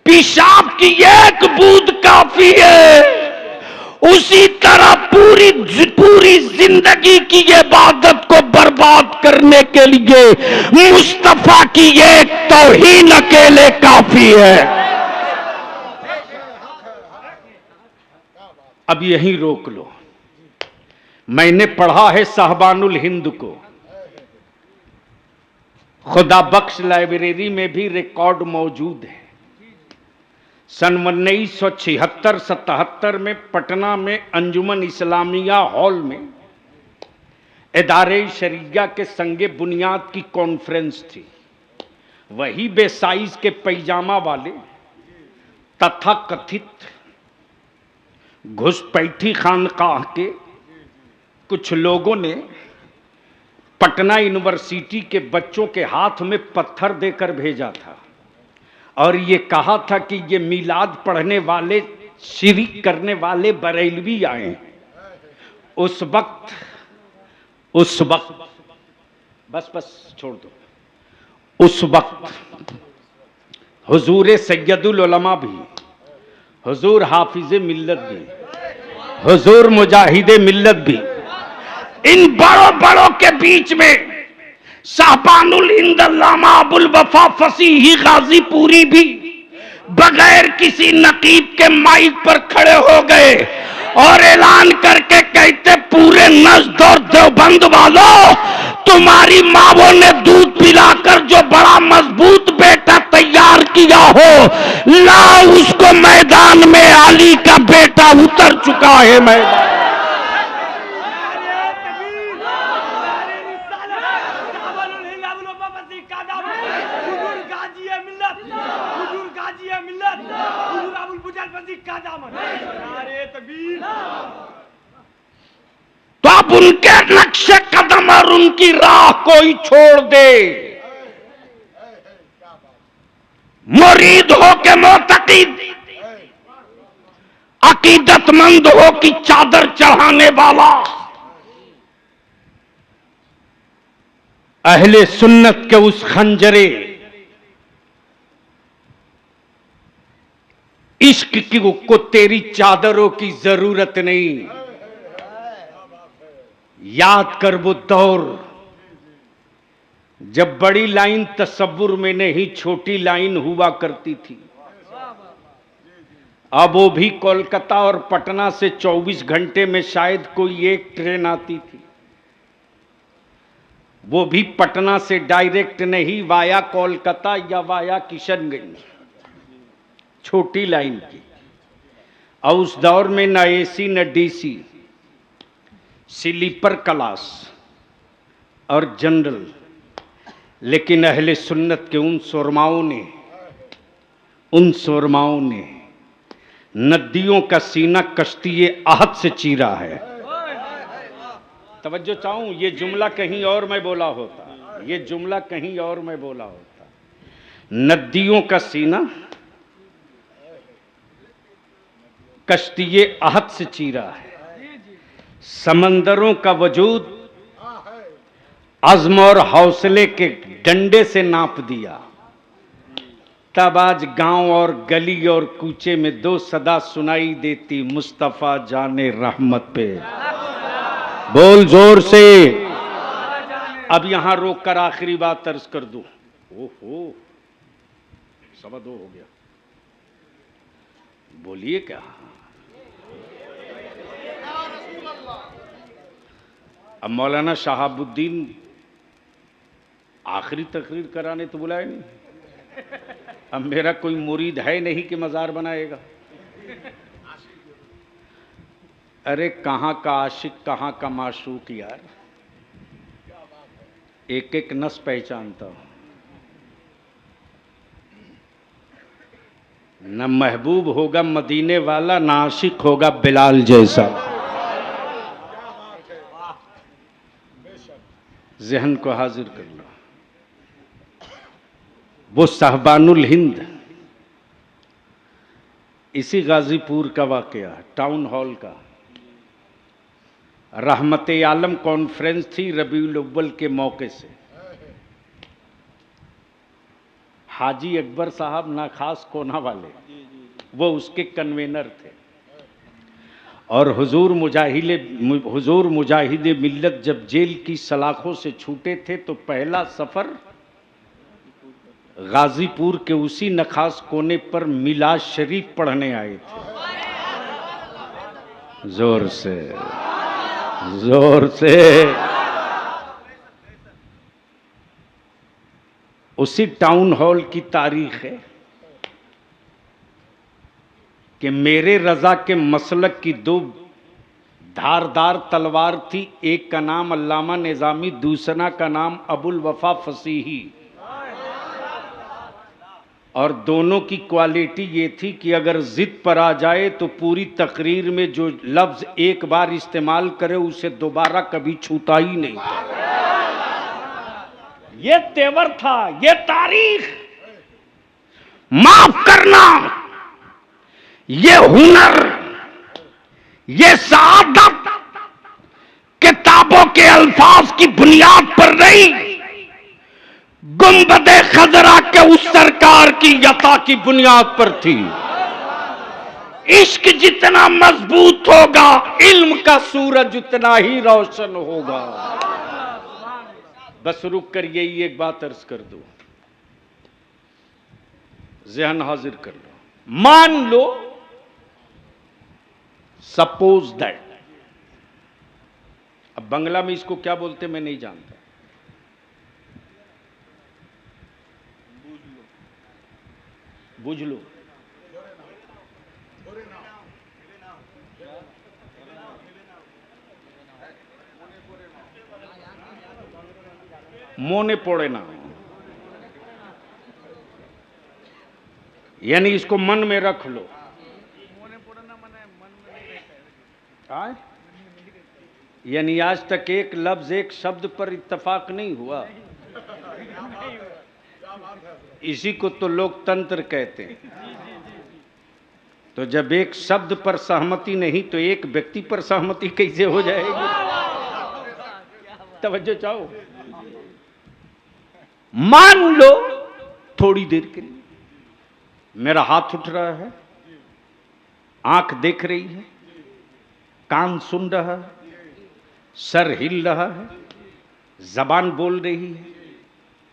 पेशाब की एक बूंद काफी है, उसी तरह पूरी जिंदगी की इबादत को बर्बाद करने के लिए मुस्तफा की एक तौहीन अकेले काफी है। अब यहीं रोक लो। मैंने पढ़ा है साहबानुल हिंद को, खुदा बख्श लाइब्रेरी में भी रिकॉर्ड मौजूद है। सन 1976-77 में पटना में अंजुमन इस्लामिया हॉल में इदारे शरिया के संगे बुनियाद की कॉन्फ्रेंस थी। वही बेसाइज के पैजामा वाले तथा कथित घुसपैठी खानकाह के कुछ लोगों ने पटना यूनिवर्सिटी के बच्चों के हाथ में पत्थर देकर भेजा था और ये कहा था कि ये मिलाद पढ़ने वाले, शिरक करने वाले बरेलवी आए। उस वक्त बस छोड़ दो। उस वक्त हुजूर सैयदुल उलमा भी, हुजूर हाफिज मिल्लत भी, हुजूर मुजाहिद मिल्लत भी, इन बड़ों बड़ों के बीच में साहबानुल हिंद अल्लामा अबुल वफा फसीही गाजीपुरी भी बगैर किसी नकीब के माइक पर खड़े हो गए और ऐलान करके कहते, पूरे नज़्द और देवबंद वालों, तुम्हारी मावों ने दूध पिलाकर जो बड़ा मजबूत बेटा तैयार किया हो, लाओ उसको मैदान में। अली का बेटा उतर चुका है मैदान। तो अब उनके नक्शे कदम और उनकी राह कोई छोड़ दे, मुरीद हो के मोतकीद, अकीदतमंद हो कि चादर चढ़ाने वाला, अहले सुन्नत के उस खंजरे इश्क की को तेरी चादरों की जरूरत नहीं। याद कर वो दौर जब बड़ी लाइन तसव्वुर में नहीं, छोटी लाइन हुआ करती थी। अब वो भी कोलकाता और पटना से 24 घंटे में शायद कोई एक ट्रेन आती थी, वो भी पटना से डायरेक्ट नहीं, वाया कोलकाता या वाया किशनगंज, छोटी लाइन की। और उस दौर में न एसी न डीसी, स्लीपर क्लास और जनरल। लेकिन अहले सुन्नत के उन सुरमाओं ने नदियों का सीना कश्ती आहद से चीरा है। तवज्जो चाहूं, ये जुमला कहीं और मैं बोला होता, नदियों का सीना कश्ती आहद से चीरा है, समंदरों का वजूद अज़्म और हौसले के डंडे से नाप दिया। तब आज गांव और गली और कूचे में दो सदा सुनाई देती, मुस्तफा जाने रहमत पे, बोल जोर से। अब यहां रोक कर आखिरी बात अर्ज कर दूं। ओहो 2:15 हो गया, बोलिए क्या। अब मौलाना शहाबुद्दीन आखिरी तकरीर कराने तो बुलाए नहीं। अब मेरा कोई मुरीद है नहीं कि मज़ार बनाएगा। अरे कहाँ का आशिक, कहाँ का माशूक यार, एक एक नस पहचानता हूं। न महबूब होगा मदीने वाला, न आशिक होगा बिलाल जैसा। जहन को हाजिर कर लो। वो साहबानुल हिंद, इसी गाजीपुर का वाकया, टाउन हॉल का। रहमत आलम कॉन्फ्रेंस थी रबीउल अव्वल के मौके से। हाजी अकबर साहब नाखास कोना वाले, वो उसके कन्वेनर थे। और हुजूर मुजाहिद मिल्लत जब जेल की सलाखों से छूटे थे तो पहला सफर गाजीपुर के उसी नखास कोने पर मिलाद शरीफ पढ़ने आए थे। जोर से उसी टाउन हॉल की तारीख है कि मेरे रजा के मसलक की दो धारदार तलवार थी। एक का नाम अल्लामा निजामी, दूसरा का नाम अबुल वफा फसीही। और दोनों की क्वालिटी ये थी कि अगर जिद पर आ जाए तो पूरी तकरीर में जो लफ्ज एक बार इस्तेमाल करे उसे दोबारा कभी छूता ही नहीं था। ये तेवर था, ये तारीख। माफ करना, ये हुनर, ये सआदत किताबों के अल्फाज की बुनियाद पर नहीं, गुंबदे खजरा के उस सरकार की यता की बुनियाद पर थी। इश्क जितना मजबूत होगा, इल्म का सूरज उतना ही रोशन होगा। बस रुक कर यही एक बात अर्ज कर दो, ज़हन हाजिर कर लो। मान लो, सपोज दैट, अब बंगला में इसको क्या बोलते मैं नहीं जानता, बुझ लो, मोने पड़े ना, यानी इसको मन में रख लो। यानी आज तक एक लफ्ज एक शब्द पर इत्तेफाक नहीं हुआ, इसी को तो लोकतंत्र कहते हैं। तो जब एक शब्द पर सहमति नहीं तो एक व्यक्ति पर सहमति कैसे हो जाएगी? तवज्जो चाहो। मान लो थोड़ी देर के लिए मेरा हाथ उठ रहा है, आंख देख रही है, कान सुन रहा है, सर हिल रहा है, जबान बोल रही है,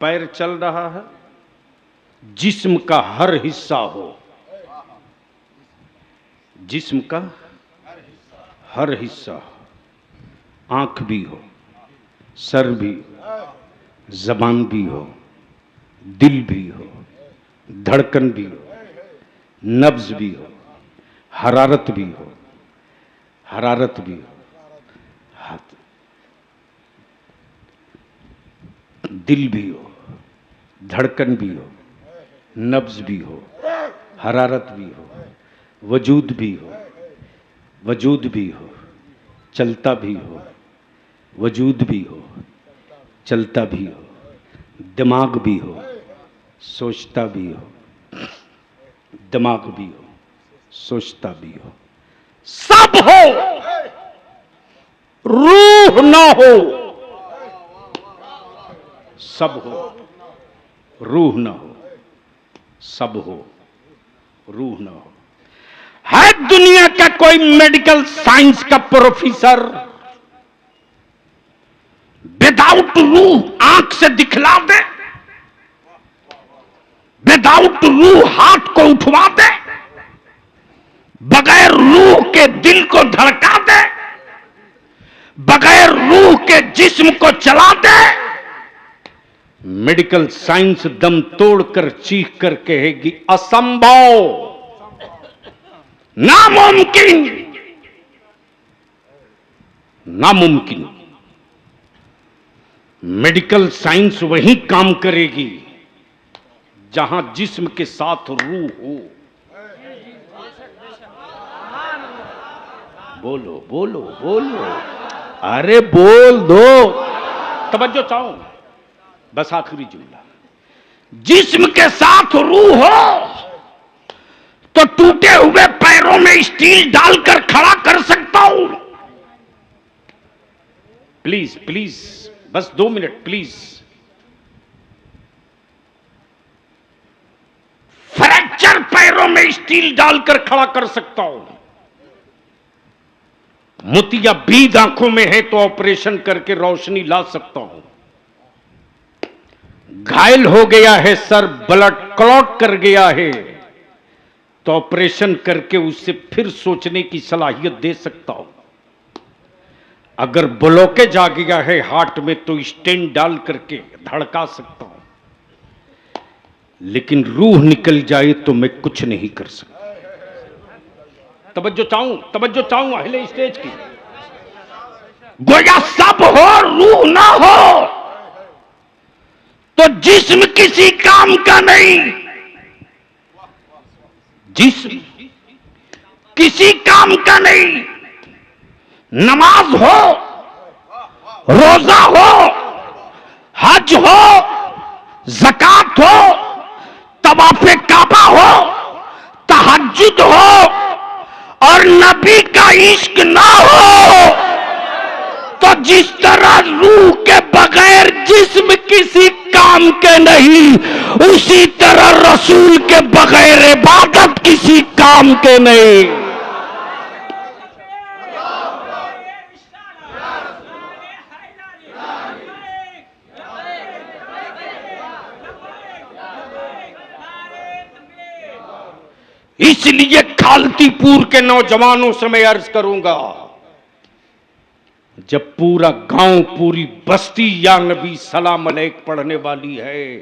पैर चल रहा है, जिस्म का हर हिस्सा हो, जिस्म का हर हिस्सा हो, आंख भी हो, सर भी हो, जबान भी हो, दिल भी हो, धड़कन भी हो, नब्ज भी हो, हरारत भी हो, हरारत भी हो, हाथ, दिल भी हो, धड़कन भी हो, नब्ज भी हो, हरारत भी हो, वजूद भी हो, वजूद भी हो, चलता भी हो, वजूद भी हो, चलता भी हो, दिमाग भी हो, सोचता भी हो, दिमाग भी हो, सोचता भी हो, सब हो, रूह ना हो, सब हो, रूह ना हो, सब हो, रूह ना हो। है दुनिया का कोई मेडिकल साइंस का प्रोफेसर विदाउट रूह आंख से दिखला दे, विदाउट रूह हाथ को उठवा दे, बगैर रूह के दिल को धड़का दे, बगैर रूह के जिस्म को चला दे? मेडिकल साइंस दम तोड़कर चीख कर कहेगी असंभव, नामुमकिन, नामुमकिन। मेडिकल साइंस वहीं काम करेगी जहां जिस्म के साथ रूह हो। बोलो बोलो बोलो, अरे बोल दो, तवज्जो चाहो, बस आखिरी जुमला। जिस्म के साथ रूह हो तो टूटे हुए पैरों में स्टील डालकर खड़ा कर सकता हूं। प्लीज प्लीज, बस 2 मिनट प्लीज। फ्रैक्चर पैरों में स्टील डालकर खड़ा कर सकता हूं। मोतियाबीद आंखों में है तो ऑपरेशन करके रोशनी ला सकता हूं। घायल हो गया है सर, ब्लड क्लॉट कर गया है तो ऑपरेशन करके उससे फिर सोचने की सलाहियत दे सकता हूं। अगर ब्लॉकेज आ गया है हार्ट में तो स्टेंट डाल करके धड़का सकता हूं, लेकिन रूह निकल जाए तो मैं कुछ नहीं कर सकता। तवज्जो चाहूं अहले स्टेज की। गोया सब हो, रूह ना हो तो जिस्म किसी काम का नहीं, जिस्म किसी काम का नहीं। नमाज हो, रोजा हो, हज हो, ज़कात हो, तवाफे काबा हो, तहज्जुद हो और नबी का इश्क ना हो, तो जिस तरह रूह के बगैर जिस्म किसी काम के नहीं, उसी तरह रसूल के बगैर इबादत किसी काम के नहीं। इसलिए खालतीपुर के नौजवानों से मैं अर्ज करूंगा, जब पूरा गांव, पूरी बस्ती या नबी सलाम अलैक पढ़ने वाली है,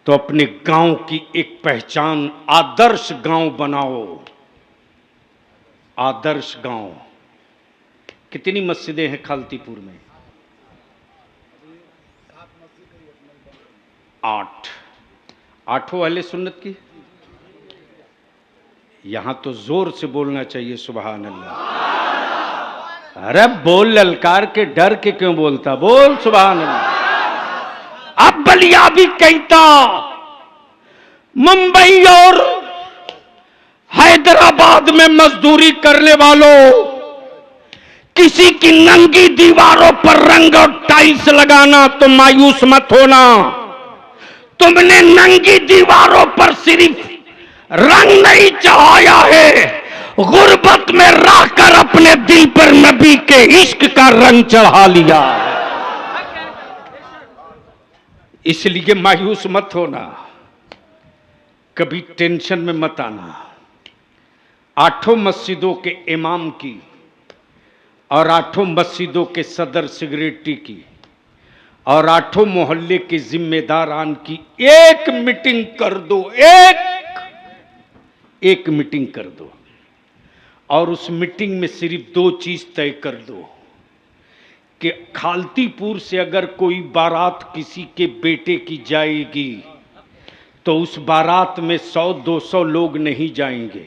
तो अपने गांव की एक पहचान आदर्श गांव बनाओ। आदर्श गांव। कितनी मस्जिदें हैं खालतीपुर में? 8। 8 अहले सुन्नत की। यहां तो जोर से बोलना चाहिए सुभान अल्लाह। अरे बोल, ललकार के डर के क्यों बोलता, बोल सुभान अल्लाह। अब बलिया भी कहता, मुंबई और हैदराबाद में मजदूरी करने वालों, किसी की नंगी दीवारों पर रंग और टाइल्स लगाना तो मायूस मत होना। तुमने नंगी दीवारों पर सिर्फ रंग नहीं चढ़ाया है, गुर्बत में रहकर अपने दिल पर नबी के इश्क का रंग चढ़ा लिया। इसलिए मायूस मत होना, कभी टेंशन में मत आना। 8 मस्जिदों के इमाम की और 8 मस्जिदों के सदर सेक्रेटरी की और 8 मोहल्ले के जिम्मेदारान की एक मीटिंग कर दो। एक मीटिंग कर दो और उस मीटिंग में सिर्फ 2 चीज तय कर दो कि खालतीपुर से अगर कोई बारात किसी के बेटे की जाएगी तो उस बारात में 100-200 लोग नहीं जाएंगे,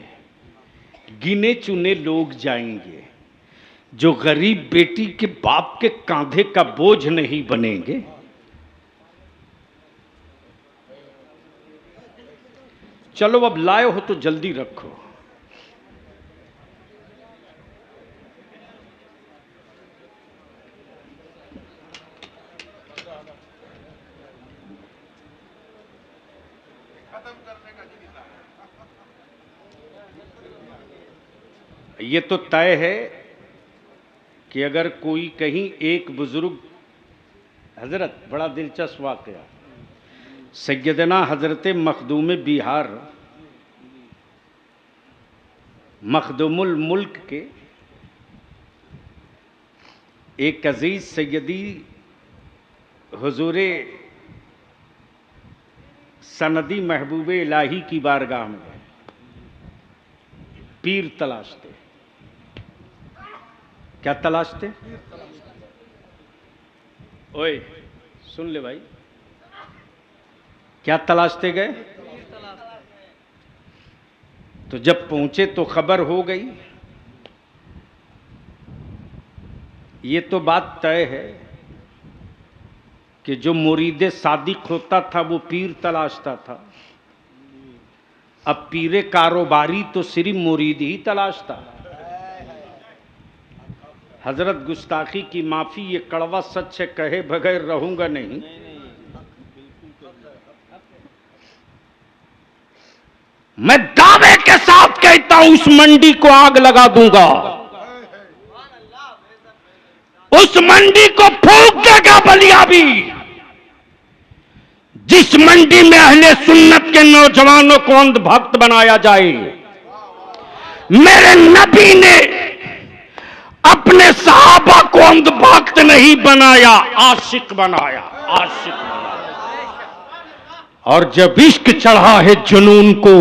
गिने चुने लोग जाएंगे, जो गरीब बेटी के बाप के कांधे का बोझ नहीं बनेंगे। चलो अब लाए हो तो जल्दी रखो। ये तो तय है कि अगर कोई कहीं एक बुजुर्ग, हजरत बड़ा दिलचस्प वाकया, सैयदना हजरत मखदूम बिहार, मखदूमुल मुल्क के एक अजीज सैयदी हुजूरे सनदी महबूब इलाही की बारगाह में पीर तलाशते। क्या तलाशते? ओए सुन ले भाई, क्या तलाशते गए? तो जब पहुंचे तो खबर हो गई। ये तो बात तय है कि जो मुरीद सादिक होता था वो पीर तलाशता था। अब पीरे कारोबारी तो सिर्फ मुरीद ही तलाशता। हजरत गुस्ताखी की माफी, ये कड़वा सच है, कहे बगैर रहूंगा नहीं। मैं दावे के साथ कहता हूं उस मंडी को आग लगा दूंगा, उस मंडी को फूंक देगा बलिया भी, जिस मंडी में अहले सुन्नत के नौजवानों को अंधभक्त बनाया जाए। मेरे नबी ने अपने सहाबा को अंधभक्त नहीं बनाया, आशिक बनाया, आशिक बनाया। और जब इश्क चढ़ा है जुनून को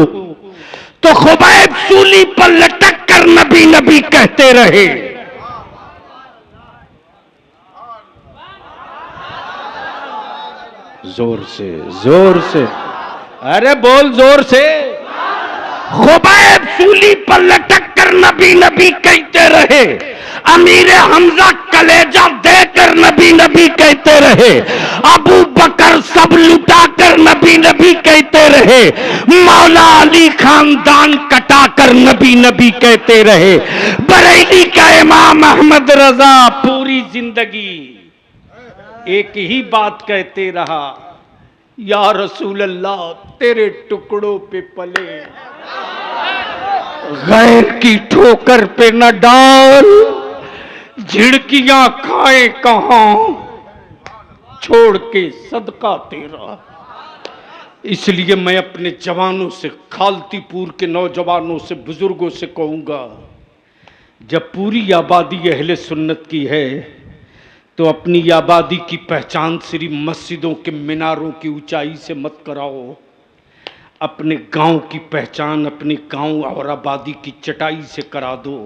तो खुबैब सूली पर लटक कर नबी नबी कहते रहे। जोर से, जोर से, अरे बोल जोर से। खुबैब सूली पर लटक कर नबी नबी कहते रहे। अमीर हमजा कलेजा देकर नबी नबी कहते रहे, अबू बकर सब लुटाकर नबी नबी कहते रहे, मौला अली खानदान कटाकर नबी नबी कहते रहे, बरेली का इमाम अहमद रजा पूरी जिंदगी एक ही बात कहते रहा, या रसूल अल्लाह तेरे टुकड़ों पे पले, गैर की ठोकर पे न डाल, झिड़कियां खाए कहां छोड़ के सदका तेरा। इसलिए मैं अपने जवानों से, खालतीपुर के नौजवानों से, बुजुर्गों से कहूंगा, जब पूरी आबादी अहले सुन्नत की है तो अपनी आबादी की पहचान सिर्फ मस्जिदों के मीनारों की ऊंचाई से मत कराओ, अपने गांव की पहचान अपने गांव और आबादी की चटाई से करा दो,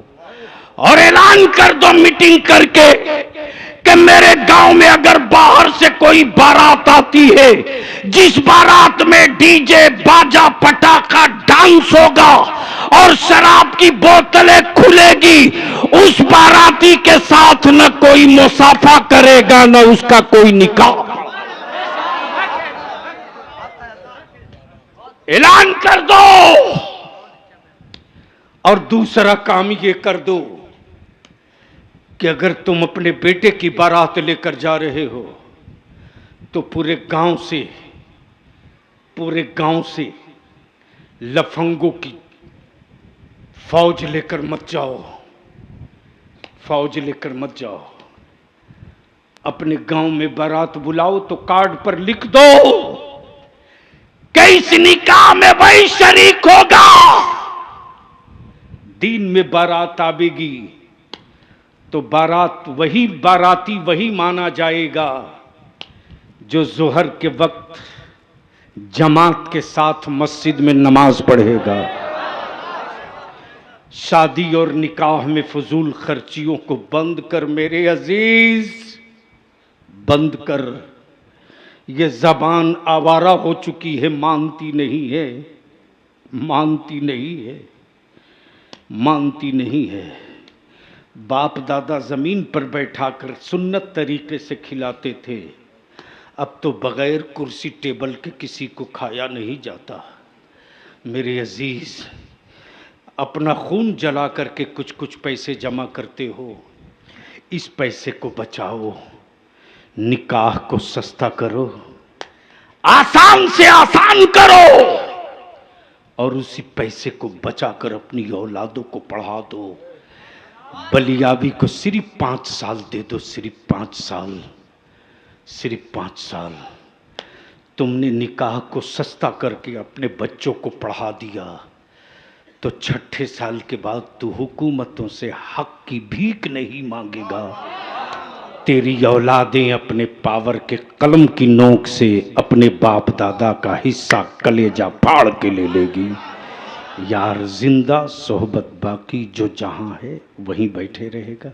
और ऐलान कर दो मीटिंग करके कि मेरे गांव में अगर बाहर से कोई बारात आती है, जिस बारात में डीजे बाजा पटाखा डांस होगा और शराब की बोतलें खुलेगी, उस बाराती के साथ न कोई मुसाफा करेगा न उसका कोई निकाह। ऐलान कर दो। और दूसरा काम ये कर दो कि अगर तुम अपने बेटे की बारात लेकर जा रहे हो तो पूरे गांव से लफंगों की फौज लेकर मत जाओ, फौज लेकर मत जाओ। अपने गांव में बारात बुलाओ तो कार्ड पर लिख दो कि इस निकाह में वही शरीक होगा। दिन में बारात आवेगी तो बाराती वही माना जाएगा जो जोहर के वक्त जमात के साथ मस्जिद में नमाज पढ़ेगा। शादी और निकाह में फजूल खर्चियों को बंद कर मेरे अजीज, बंद कर। ये जबान आवारा हो चुकी है, मानती नहीं है, मानती नहीं है, मानती नहीं है। बाप दादा जमीन पर बैठाकर सुन्नत तरीके से खिलाते थे, अब तो बगैर कुर्सी टेबल के किसी को खाया नहीं जाता। मेरे अजीज, अपना खून जला करके कुछ कुछ पैसे जमा करते हो, इस पैसे को बचाओ, निकाह को सस्ता करो, आसान से आसान करो, और उसी पैसे को बचाकर अपनी औलादों को पढ़ा दो। बलियाबी को सिर्फ 5 साल दे दो, सिर्फ 5 साल, सिर्फ 5 साल। तुमने निकाह को सस्ता करके अपने बच्चों को पढ़ा दिया तो 6ठे साल के बाद तू हुकूमतों से हक की भीख नहीं मांगेगा। तेरी औलादें अपने पावर के कलम की नोक से अपने बाप दादा का हिस्सा कलेजा फाड़ के ले लेगी। यार जिंदा सोहबत बाकी, जो जहां है वहीं बैठे रहेगा।